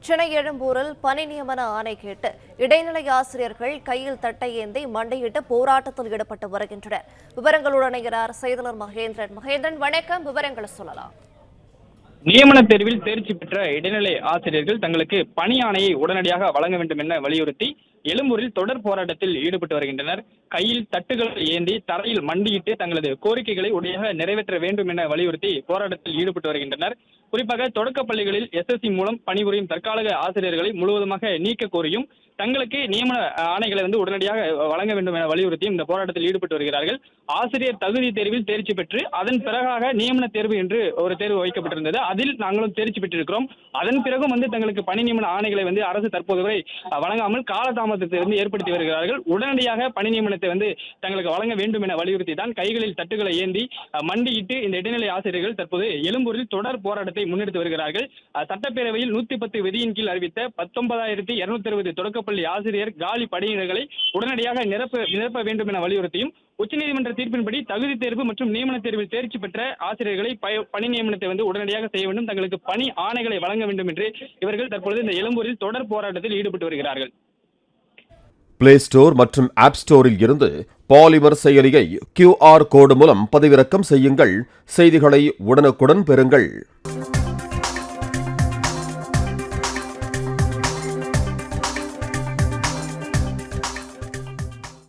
சென்னை எழும்பூரில் பணி நியமன ஆணை கேட்டு இடைநிலை ஆசிரியர்கள் கையில் தட்டை ஏந்தி மண்டையிட்டு போராட்டத்தில் ஈடுபட்டு வருகின்றனர். விவரங்களுடன் இணைகிறார் செய்தியாளர் மகேந்திரன். மகேந்திரன், வணக்கம். விவரங்களை சொல்லலாம். நியமன தேர்வில் தேர்ச்சி பெற்ற இடைநிலை ஆசிரியர்கள் தங்களுக்கு பணி ஆணையை உடனடியாக வழங்க வேண்டும் என வலியுறுத்தி எழும்பூரில் தொடர் போராட்டத்தில் ஈடுபட்டு வருகின்றனர். கையில் தட்டுகள் ஏந்தி தரையில் மண்டியிட்டு தங்களது கோரிக்கைகளை உடனடியாக நிறைவேற்ற வேண்டும் என வலியுறுத்தி போராட்டத்தில் ஈடுபட்டு வருகின்றனர். குறிப்பாக தொடக்கப் பள்ளிகளில் SSC மூலம் பணிபுரியும் தற்காலிக ஆசிரியர்களை முழுவதுமாக நீக்க கோரியும் தங்களுக்கு நியமன ஆணைகளை உடனடியாக வழங்க வேண்டும் என வலியுறுத்தியும் இந்த போராட்டத்தில் ஈடுபட்டு வருகிறார்கள். ஆசிரியர் தகுதி தேர்வில் தேர்ச்சி பெற்று அதன் பிறகாக நியமன தேர்வு என்று ஒரு தேர்வு வைக்கப்பட்டிருந்தது. அதில் நாங்களும் தேர்ச்சி பெற்றிருக்கிறோம். அதன் பிறகும் தங்களுக்கு பணி நியமன ஆணைகளை அரசு தற்போது வரை வழங்காமல் காலதாமதத்தை ஏற்படுத்தி வருகிறார்கள். உடனடியாக பணி நியமனத்தை தங்களுக்கு வழங்க வேண்டும் என வலியுறுத்தி தான் கைகளில் தட்டுகளை ஏந்தி மண்டியிட்டு இந்த இடைநிலை ஆசிரியர்கள் தற்போது எழும்பூரில் தொடர் போராட்டத்தை முன்னெடுத்து வருகிறார்கள். சட்டப்பேரவையில் 110 விதியின் கீழ் அறிவித்த 19,260 தொடக்கப்பள்ளி ஆசிரியர் காலி பணியிடங்களை உடனடியாக நிரப்ப வேண்டும் என வலியுறுத்தியும் உச்சநீதிமன்ற தீர்ப்பின்படி தகுதி தேர்வு மற்றும் நியமன தேர்வில் தேர்ச்சி பெற்ற ஆசிரியர்களை பணி நியமனத்தை உடனடியாக செய்ய வேண்டும், தங்களுக்கு பணி ஆணைகளை வழங்க வேண்டும் என்று இவர்கள் தற்பொழுது இந்த எழும்பூரில் தொடர் போராட்டத்தில் ஈடுபட்டு வருகிறார்கள். பிளே ஸ்டோர் மற்றும் ஆப் ஸ்டோரில் இருந்து பாலிமர் செயலியை QR கோடு மூலம் பதிவிறக்கம் செய்யுங்கள். செய்திகளை உடனுக்குடன் பெறுங்கள்.